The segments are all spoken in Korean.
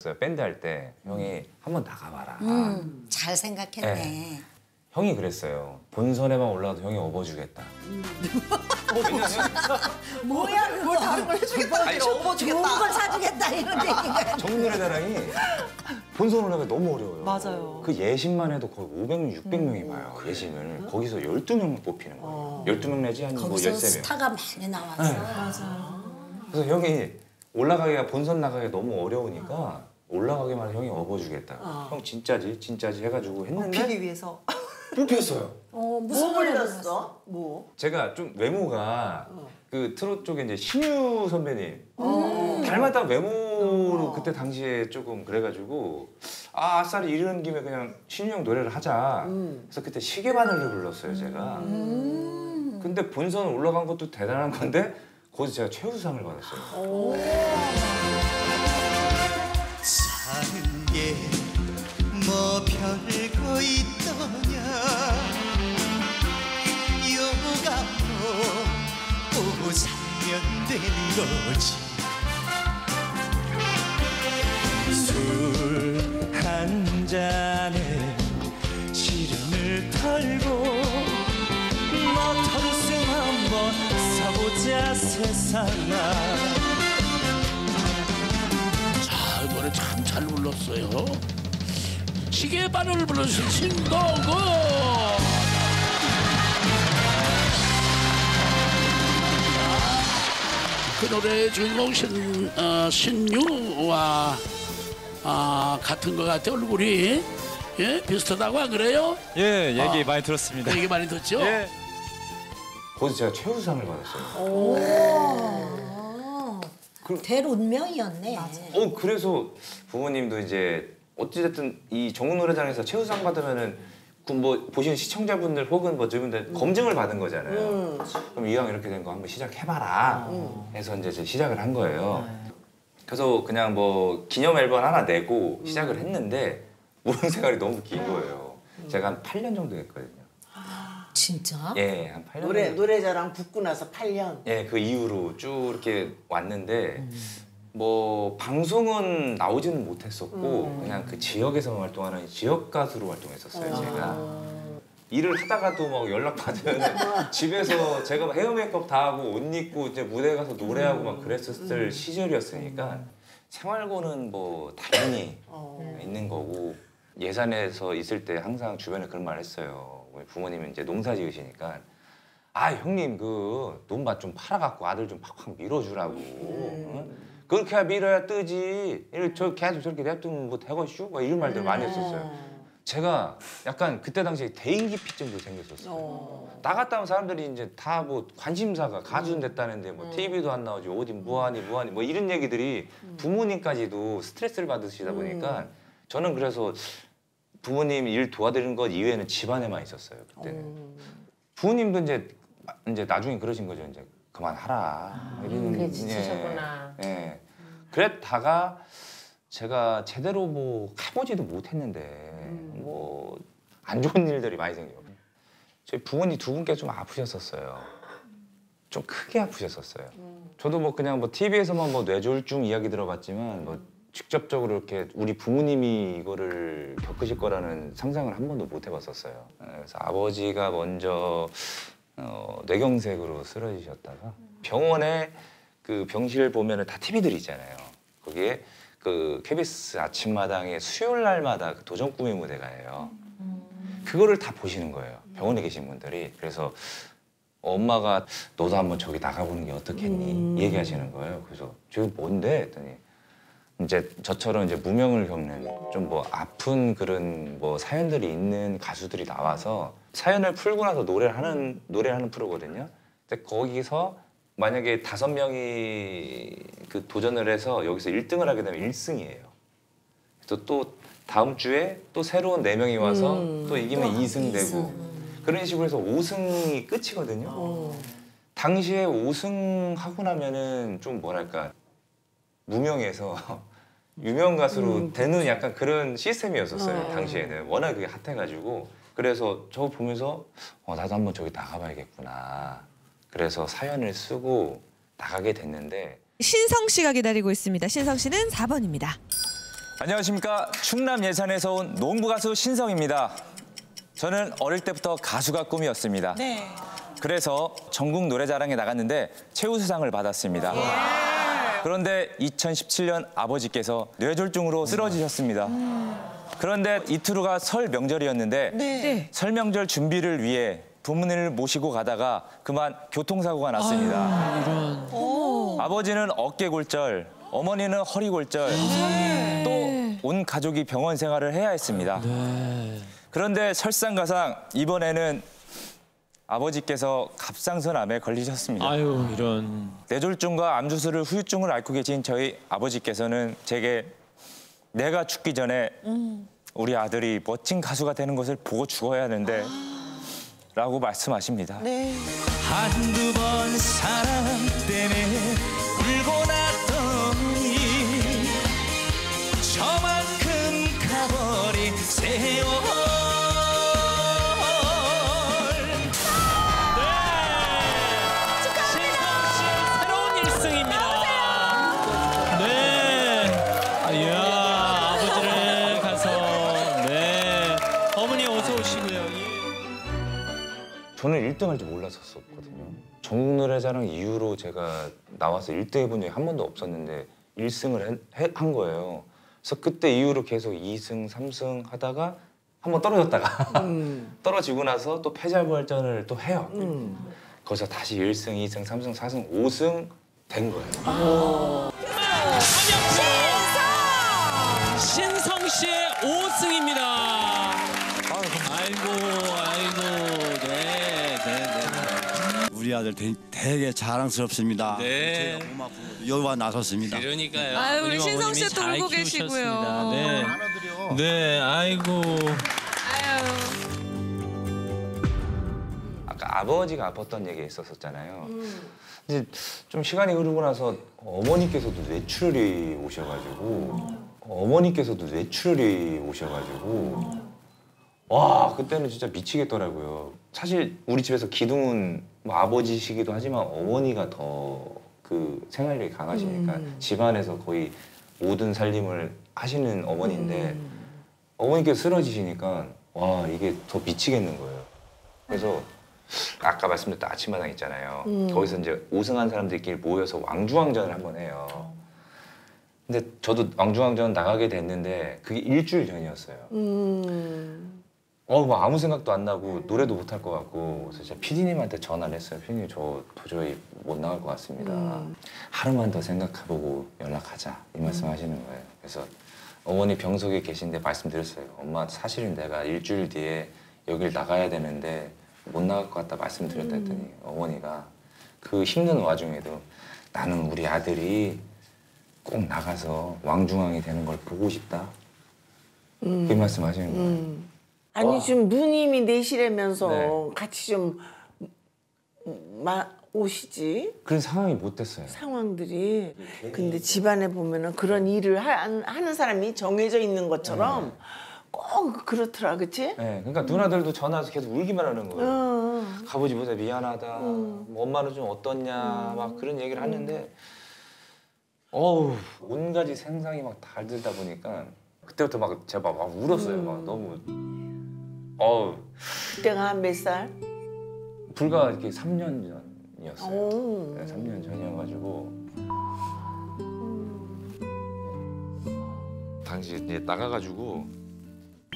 있었어요. 밴드 할 때 형이 한번 나가봐라. 잘 생각했네. 네. 형이 그랬어요. 본선에만 올라가도 형이 업어주겠다. 뭐야 그거? 뭘 다른 걸 해주겠다. 아니, 좋은 걸 사주겠다 이런 얘기가. 정노래자랑이 본선 올라가기 너무 어려워요. 맞아요. 그 예심만 해도 거의 500명, 600명이 봐요. 예심을. 거기서 12명만 뽑히는 거예요. 12명 내지 한 뭐 거기서 13명. 스타가 많이 나왔어. 네. 맞아요. 그래서 형이 올라가기가 본선 나가기가 너무 어려우니까 올라가기만 해도 형이 업어주겠다. 형 진짜지? 진짜지? 해가지고 했는데 피기 위해서. 뽑혔어요. 무슨 뭐 노래 불렀어? 뭐? 제가 좀 외모가 그 트롯 쪽에 이제 신유 선배님 닮았다는 외모로 그때 당시에 조금 그래가지고 아 아싸리 이런 김에 그냥 신유 형 노래를 하자. 그래서 그때 시계바늘을 불렀어요 제가. 근데 본선 올라간 것도 대단한 건데 거기서 제가 최우수상을 받았어요. 사는 게 뭐 별거 있더냐 요가 보고 살면 되는 거지 술 한 잔에 시름을 털고 너털승 한번 사보자 세상아 자, 노래 참 잘 불렀어요. 시계바늘 불러주신 신동구. 그 노래의 주인공 신유와 같은 것 같아 얼굴이. 예, 비슷하다고 안 그래요? 예, 얘기 많이 들었습니다. 얘기 많이 듣죠? 예. 거기서 제가 최우수상을 받았어요. 될 운명이었네. 그래서 부모님도 이제 어찌됐든 이 전국 노래자랑에서 최우수상 받으면은 그 뭐 보시는 시청자분들 혹은 뭐 주민들 검증을 받은 거잖아요. 그럼 이왕 이렇게 된 거 한번 시작해봐라 해서 이제 시작을 한 거예요. 그래서 그냥 뭐 기념 앨범 하나 내고 시작을 했는데 무명 생활이 너무 긴 거예요. 제가 한 8년 정도 했거든요. 진짜? 예, 한 8년. 노래자랑 붙고 나서 8년. 예, 그 이후로 쭉 이렇게 왔는데 뭐 방송은 나오지는 못했었고 그냥 그 지역에서 활동하는 지역 가수로 활동했었어요. 제가 일을 하다가도 막 연락 받으면 집에서 제가 헤어 메이크업 다 하고 옷 입고 이제 무대 가서 노래하고 막 그랬었을 시절이었으니까 생활고는 뭐 당연히 있는 거고 예산에서 있을 때 항상 주변에 그런 말 했어요. 우리 부모님은 이제 농사 지으시니까 아 형님 그 논밭 좀 팔아갖고 아들 좀 팍팍 밀어주라고. 응? 그렇게 밀어야 뜨지. 저 계속 저렇게 냅두면 뭐 되겠슈? 막 이런 말들 많이 했었어요. 제가 약간 그때 당시에 대인기피증도 생겼었어요. 나갔다 온 사람들이 이제 다 뭐 관심사가 가수 됐다는데 뭐 TV도 안 나오지 어디 뭐하니 뭐 이런 얘기들이 부모님까지도 스트레스를 받으시다 보니까 저는 그래서 부모님 일 도와드리는 것 이외에는 집안에만 있었어요. 그때는. 부모님도 이제 나중에 그러신 거죠. 이제 그만하라. 그게 지치셨구나. 예. 그랬다가 제가 제대로 뭐 해보지도 못했는데 뭐 안 좋은 일들이 많이 생겨요. 저희 부모님 두 분께 좀 아프셨었어요. 좀 크게 아프셨었어요. 저도 뭐 그냥 뭐 TV에서만 뭐 뇌졸중 이야기 들어봤지만 뭐 직접적으로 이렇게 우리 부모님이 이거를 겪으실 거라는 상상을 한 번도 못 해봤었어요. 그래서 아버지가 먼저 뇌경색으로 쓰러지셨다가 병원에 그 병실 보면은 다 TV들이 있잖아요. 거기에 그 KBS 아침마당에 수요일 날마다 그 도전 꿈의 무대가 해요. 그거를 다 보시는 거예요. 병원에 계신 분들이. 그래서 엄마가 너도 한번 저기 나가보는 게 어떻겠니? 얘기하시는 거예요. 그래서 저기 뭔데? 했더니 이제 저처럼 이제 무명을 겪는 좀 뭐 아픈 그런 뭐 사연들이 있는 가수들이 나와서 사연을 풀고 나서 노래를 하는 프로거든요. 근데 거기서 만약에 5명이 그 도전을 해서 여기서 1등을 하게 되면 1승이에요. 또 다음 주에 또 새로운 4명이 와서 또 이기면 2승 되고 그런 식으로 해서 5승이 끝이거든요. 당시에 5승 하고 나면은 좀 뭐랄까 무명에서 유명 가수로 되는 약간 그런 시스템이었었어요. 당시에는 워낙 그게 핫해가지고 그래서 저 보면서 나도 한번 저기 나가봐야겠구나. 그래서 사연을 쓰고 나가게 됐는데 신성 씨가 기다리고 있습니다. 신성 씨는 4번입니다. 안녕하십니까. 충남 예산에서 온 농부 가수 신성입니다. 저는 어릴 때부터 가수가 꿈이었습니다. 네. 그래서 전국 노래자랑에 나갔는데 최우수상을 받았습니다. 그런데 2017년 아버지께서 뇌졸중으로 쓰러지셨습니다. 그런데 이틀 후가 설 명절이었는데 네. 설 명절 준비를 위해 부모님을 모시고 가다가 그만 교통사고가 났습니다. 아버지는 어깨 골절, 어머니는 허리 골절, 또 온 가족이 병원 생활을 해야 했습니다. 그런데 설상가상 이번에는 아버지께서 갑상선암에 걸리셨습니다. 아유 이런. 뇌졸중과 암주술을 후유증을 앓고 계신 저희 아버지께서는 제게 내가 죽기 전에 우리 아들이 멋진 가수가 되는 것을 보고 죽어야 하는데 라고 말씀하십니다. 네. 한두 번 사랑 때문에 울고 났더니 저만큼 가버린 세월. 네. 이야, 아버지를 가서, 네. 어머니 어서 오시고요. 저는 1등 할 줄 몰랐었거든요. 전국 노래자랑 이후로 제가 나와서 1등 해본 적이 한 번도 없었는데 1승을 한 거예요. 그래서 그때 이후로 계속 2승, 3승 하다가 한 번 떨어졌다가 떨어지고 나서 또 패자부활전을 또 해요. 거기서 다시 1승, 2승, 3승, 4승, 5승 된 거예요. 신성 씨의 5승입니다. 아이고, 네. 우리 아들 되게 자랑스럽습니다. 네. 제가 고맙고 여와 나섰습니다. 그러니까요. 아유, 우리 아버님, 신성 어머님이 씨도 잘 울고 키우셨습니다. 계시고요. 네. 네, 아이고. 아유. 아까 아버지가 아팠던 얘기 있었잖아요. 이제 좀 시간이 흐르고 나서 어머니께서도 뇌출혈이 오셔가지고 와 그때는 진짜 미치겠더라고요. 사실 우리 집에서 기둥은 뭐 아버지시기도 하지만 어머니가 더 그 생활력이 강하시니까 집안에서 거의 모든 살림을 하시는 어머니인데 어머니께서 쓰러지시니까 와 이게 더 미치겠는 거예요. 그래서 아까 말씀드렸던 아침마당 있잖아요. 거기서 이제 우승한 사람들끼리 모여서 왕중왕전을 한번 해요. 근데 저도 왕중왕전 나가게 됐는데 그게 일주일 전이었어요. 뭐 아무 생각도 안 나고 노래도 못 할 것 같고 그래서 제가 PD님한테 전화를 했어요. PD님 저 도저히 못 나갈 것 같습니다. 하루만 더 생각해보고 연락하자 이 말씀하시는 거예요. 그래서 어머니 병석에 계신데 말씀드렸어요. 엄마 사실은 내가 일주일 뒤에 여길 나가야 되는데 못 나갈 것 같다 말씀드렸다 했더니 어머니가 그 힘든 와중에도 나는 우리 아들이 꼭 나가서 왕중왕이 되는 걸 보고 싶다. 그 말씀하시는 거예요. 아니 지금 누님이 내시라면서 네. 같이 좀 오시지. 그런 상황이 못 됐어요. 상황들이. 근데 집안에 보면은 그런 일을 하는 사람이 정해져 있는 것처럼 꼭 그렇더라, 그치? 네, 그러니까 누나들도 전화해서 계속 울기만 하는 거예요. 가보지 못해 미안하다. 뭐 엄마는 좀 어떻냐 막 그런 얘기를 하는데 온 가지 생각이 막 달들다 보니까 그때부터 막 제가 막 울었어요. 막 너무 그때가 한 몇 살? 불과 이렇게 3년 전이었어요. 네, 3년 전이어가지고 당시 이제 나가가지고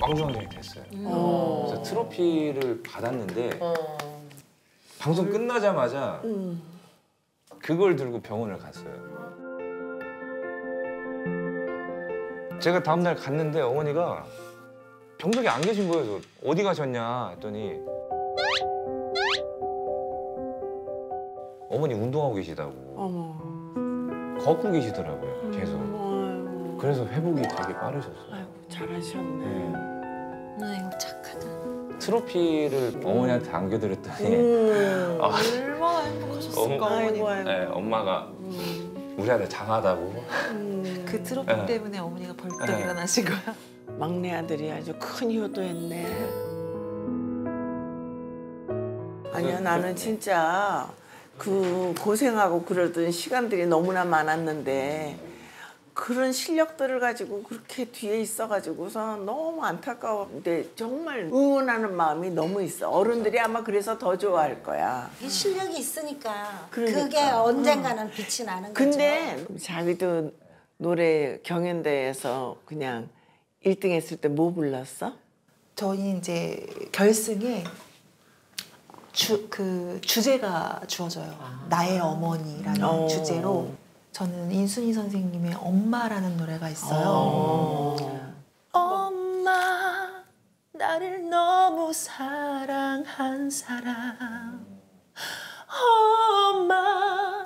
왕중왕전이 됐어요. 그래서 트로피를 받았는데 방송 끝나자마자 그걸 들고 병원을 갔어요. 제가 다음날 갔는데 어머니가 병석에 안 계신 거예요. 어디 가셨냐 했더니 어머니 운동하고 계시다고 걷고 계시더라고요. 계속. 그래서 회복이 되게 빠르셨어요. 아이고 잘하셨네. 네. 아이고 착하다. 트로피를 어머니한테 안겨드렸더니 얼마나 행복하셨을까, 어머니. 네, 엄마가 우리 아들 장하다고. 그 트로피 때문에 어머니가 벌떡 일어나신 거야? 막내 아들이 아주 큰 효도했네. 아니야 나는 진짜 그 고생하고 그러던 시간들이 너무나 많았는데 그런 실력들을 가지고 그렇게 뒤에 있어가지고서 너무 안타까운데 정말 응원하는 마음이 너무 있어. 어른들이 아마 그래서 더 좋아할 거야. 이 실력이 있으니까 그러니까. 그게 언젠가는 빛이 나는 거죠. 근데 자기도 노래 경연대회에서 그냥 1등 했을 때 뭐 불렀어? 저희 이제 결승에 주제가 주어져요. 나의 어머니라는 주제로 저는 인순이 선생님의 엄마라는 노래가 있어요. 엄마, 나를 너무 사랑한 사람. 엄마,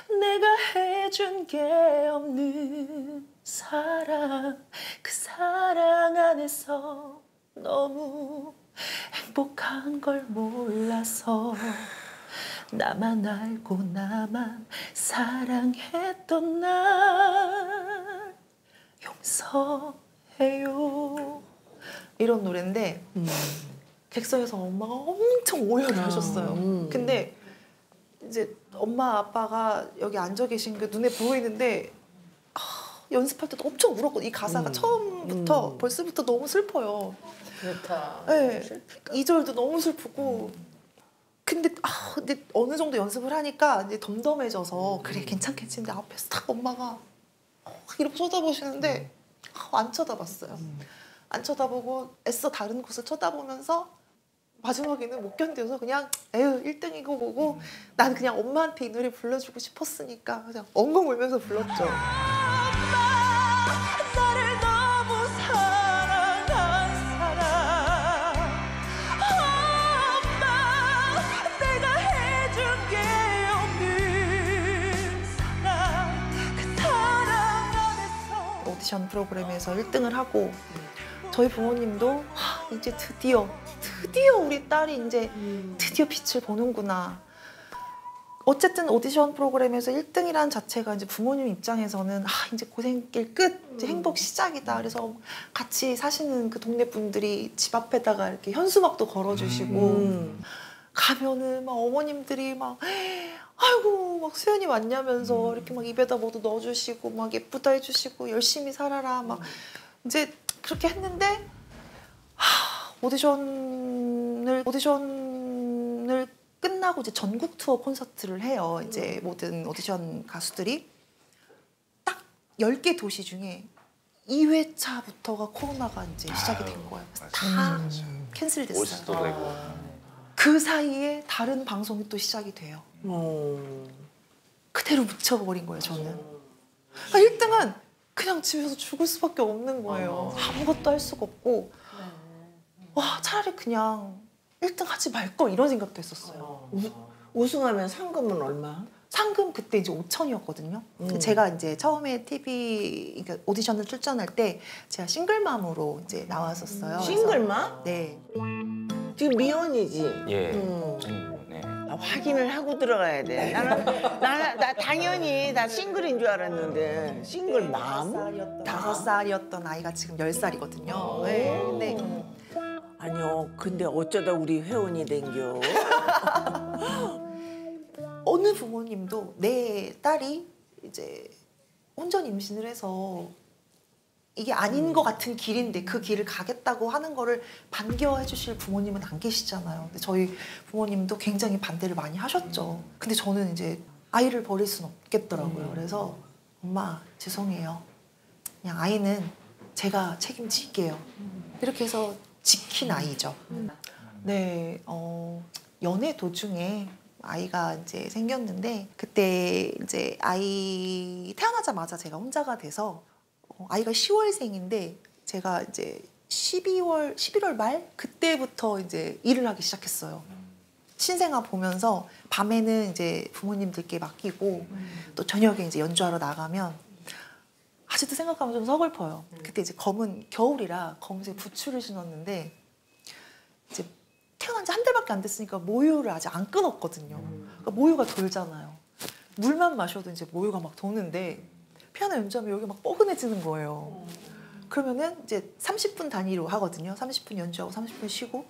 내가 해준 게 없는 사랑. 그 사랑 안에서 너무 행복한 걸 몰라서 나만 알고 나만 사랑했던 날 용서해요. 이런 노래인데 객석에서 엄마가 엄청 오열을 하셨어요. 근데 이제 엄마 아빠가 여기 앉아 계신 게 눈에 보이는데 연습할 때도 엄청 울었거든요. 이 가사가 처음부터 벌써부터 너무 슬퍼요. 그렇다. 네, 2절도 너무 슬프고 근데 어느 정도 연습을 하니까 이제 덤덤해져서 그래 괜찮겠지. 근데 앞에서 딱 엄마가 이렇게 쳐다보시는데 안 쳐다봤어요. 안 쳐다보고 애써 다른 곳을 쳐다보면서 마지막에는 못 견뎌서 그냥 에휴 1등이고 뭐고 난 그냥 엄마한테 이 노래 불러주고 싶었으니까 그냥 엉엉 울면서 불렀죠. 오디션 프로그램에서 1등을 하고 저희 부모님도 이제 드디어 우리 딸이 이제 드디어 빛을 보는구나. 어쨌든 오디션 프로그램에서 1등이라는 자체가 이제 부모님 입장에서는 이제 고생길 끝, 이제 행복 시작이다. 그래서 같이 사시는 그 동네 분들이 집 앞에다가 이렇게 현수막도 걸어주시고 가면은 막 어머님들이 막 아이고 막 수연이 왔냐면서 이렇게 막 입에다 뭐도 넣어주시고 막 예쁘다 해주시고 열심히 살아라 막 이제 그렇게 했는데 오디션을 끝나고 이제 전국 투어 콘서트를 해요. 이제 모든 오디션 가수들이 딱 10개 도시 중에 2회차부터가 코로나가 이제 시작이 된 거예요. 그래서 다 캔슬됐어요. 그 사이에 다른 방송이 또 시작이 돼요. 그대로 묻혀버린 거예요, 저는. 1등은 그냥 집에서 죽을 수밖에 없는 거예요. 아무것도 할 수가 없고 와 차라리 그냥 1등 하지 말걸 이런 생각도 했었어요. 우승하면 상금은 얼마? 상금 그때 이제 5천이었거든요. 제가 이제 처음에 TV 그러니까 오디션을 출전할 때 제가 싱글맘으로 이제 나왔었어요. 싱글맘? 네. 지금 미혼이지. 예. 네. 확인을 하고 들어가야 돼. 나 당연히 나 싱글인 줄 알았는데 싱글맘? 5살이었던 아이가 지금 10살이거든요. 네. 근데 아니요. 근데 어쩌다 우리 회원이 된겨? 어느 부모님도 내 딸이 이제 혼전 임신을 해서 이게 아닌 것 같은 길인데 그 길을 가겠다고 하는 거를 반겨해 주실 부모님은 안 계시잖아요. 근데 저희 부모님도 굉장히 반대를 많이 하셨죠. 근데 저는 이제 아이를 버릴 수는 없겠더라고요. 그래서 엄마 죄송해요. 그냥 아이는 제가 책임질게요. 이렇게 해서 지킨 아이죠. 네, 연애 도중에 아이가 이제 생겼는데 그때 이제 아이 태어나자마자 제가 혼자가 돼서 아이가 10월생인데 제가 이제 11월 말 그때부터 이제 일을 하기 시작했어요. 신생아 보면서 밤에는 이제 부모님들께 맡기고 또 저녁에 이제 연주하러 나가면 아직도 생각하면 좀 서글퍼요. 그때 이제 겨울이라 검은색 부츠를 신었는데 이제 태어난 지 한 달밖에 안 됐으니까 모유를 아직 안 끊었거든요. 그러니까 모유가 돌잖아요. 물만 마셔도 이제 모유가 막 도는데 피아노 연주하면 여기 막 뻐근해지는 거예요. 그러면은 이제 30분 단위로 하거든요. 30분 연주하고 30분 쉬고.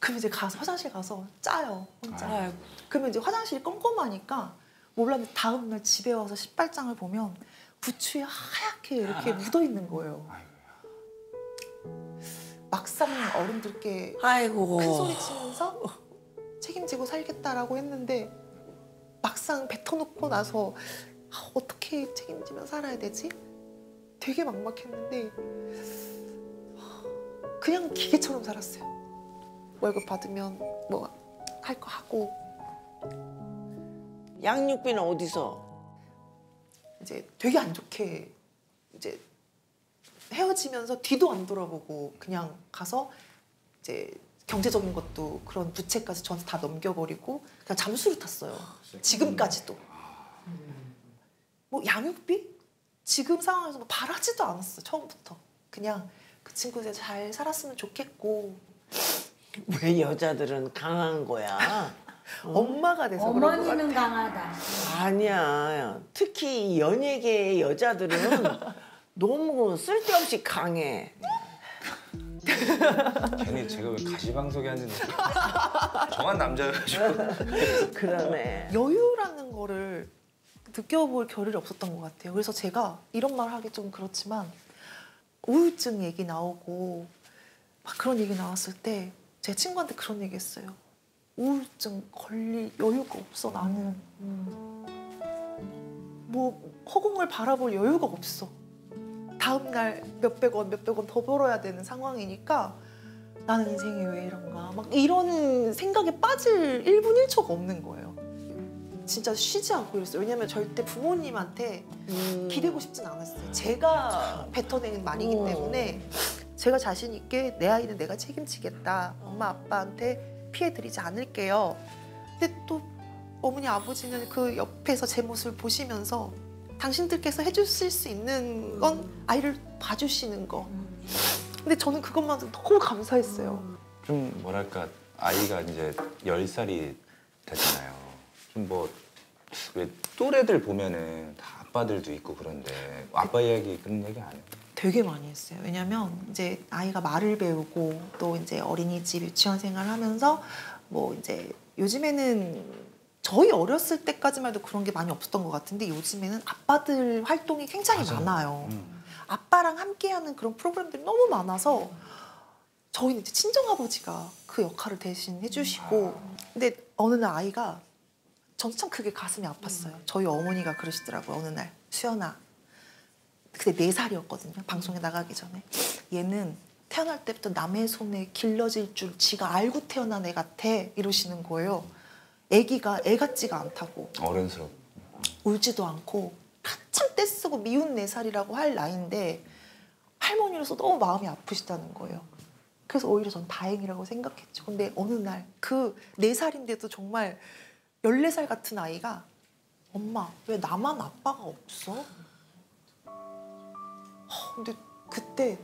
그럼 이제 화장실 가서 짜요. 혼자. 그러면 이제 화장실이 껌껌하니까 몰랐는데 다음날 집에 와서 신발장을 보면 부추에 하얗게 이렇게 묻어 있는 거예요. 막상 어른들께 아이고. 큰 소리 치면서 책임지고 살겠다라고 했는데 막상 뱉어놓고 나서 어떻게 책임지며 살아야 되지? 되게 막막했는데 그냥 기계처럼 살았어요. 월급 받으면 뭐 할 거 하고. 양육비는 어디서? 이제 되게 안 좋게 이제 헤어지면서 뒤도 안 돌아보고 그냥 가서 이제 경제적인 것도 그런 부채까지 저한테 다 넘겨버리고 그냥 잠수를 탔어요. 지금까지도. 뭐 양육비? 지금 상황에서 뭐 바라지도 않았어. 처음부터. 그냥 그 친구들 잘 살았으면 좋겠고. 왜 여자들은 강한 거야? 엄마가 돼서 그런 거 같아. 어머니는 강하다. 아니야. 특히 연예계의 여자들은 너무 쓸데없이 강해. 괜히 제가 왜 가시방석에 앉은 느낌. 정한 남자여가지고. 그러네. 여유라는 거를 느껴볼 겨를이 없었던 것 같아요. 그래서 제가 이런 말 하기 좀 그렇지만 우울증 얘기 나오고 막 그런 얘기 나왔을 때 제 친구한테 그런 얘기 했어요. 우울증 걸릴 여유가 없어 나는. 뭐 허공을 바라볼 여유가 없어. 다음 날 몇백 원 더 벌어야 되는 상황이니까 나는 인생이 왜 이런가 막 이런 생각에 빠질 1분 1초가 없는 거예요. 진짜 쉬지 않고 이랬어요. 왜냐면 절대 부모님한테 기대고 싶진 않았어요. 제가 뱉어낸 말이기 때문에 제가 자신 있게 내 아이는 내가 책임지겠다. 엄마 아빠한테 피해 드리지 않을게요. 근데 또 어머니 아버지는 그 옆에서 제 모습을 보시면서 당신들께서 해주실 수 있는 건 아이를 봐주시는 거. 근데 저는 그것만도 너무 감사했어요. 좀 뭐랄까 아이가 이제 10살이 됐잖아요. 좀 뭐 왜 또래들 보면은 다 아빠들도 있고 그런데 아빠 이야기 그런 얘기 안 해요? 되게 많이 했어요. 왜냐면 이제 아이가 말을 배우고 또 이제 어린이집 유치원 생활하면서 뭐 이제 요즘에는 저희 어렸을 때까지만 해도 그런 게 많이 없었던 것 같은데 요즘에는 아빠들 활동이 굉장히 많아요. 아빠랑 함께하는 그런 프로그램들이 너무 많아서 저희는 이제 친정아버지가 그 역할을 대신 해주시고 근데 어느 날 아이가 저는 참 그게 가슴이 아팠어요. 저희 어머니가 그러시더라고요. 어느 날 수연아 그때 4살이었거든요. 방송에 나가기 전에 얘는 태어날 때부터 남의 손에 길러질 줄 지가 알고 태어난 애 같아 이러시는 거예요. 애기가 애 같지가 않다고. 어른스럽고. 울지도 않고 한참 떼쓰고 미운 4살이라고 할 나이인데 할머니로서 너무 마음이 아프시다는 거예요. 그래서 오히려 전 다행이라고 생각했죠. 근데 어느 날 그 4살인데도 정말 14살 같은 아이가 엄마 왜 나만 아빠가 없어? 근데 그때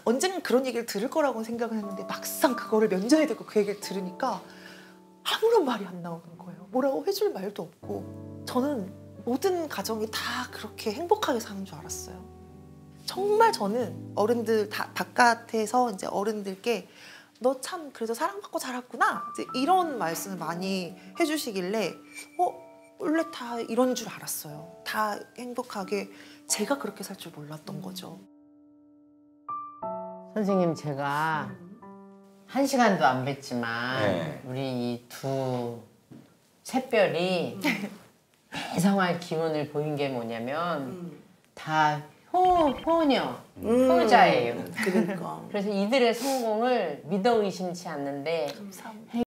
언젠간 그런 얘기를 들을 거라고 생각을 했는데 막상 그거를 면전에 대고 그 얘기를 들으니까 아무런 말이 안 나오는 거예요. 뭐라고 해줄 말도 없고 저는 모든 가정이 다 그렇게 행복하게 사는 줄 알았어요. 정말 저는 어른들 다 바깥에서 이제 어른들께 너 참 그래도 사랑받고 자랐구나 이제 이런 말씀을 많이 해주시길래 원래 다 이런 줄 알았어요. 다 행복하게 제가 그렇게 살 줄 몰랐던 거죠. 선생님 제가 1시간도 안 뵀지만 네. 우리 이 두 샛별이 배성할 기운을 보인 게 뭐냐면 다 효녀, 효자예요. 그러니까. 그래서 이들의 성공을 믿어 의심치 않는데 감사합니다.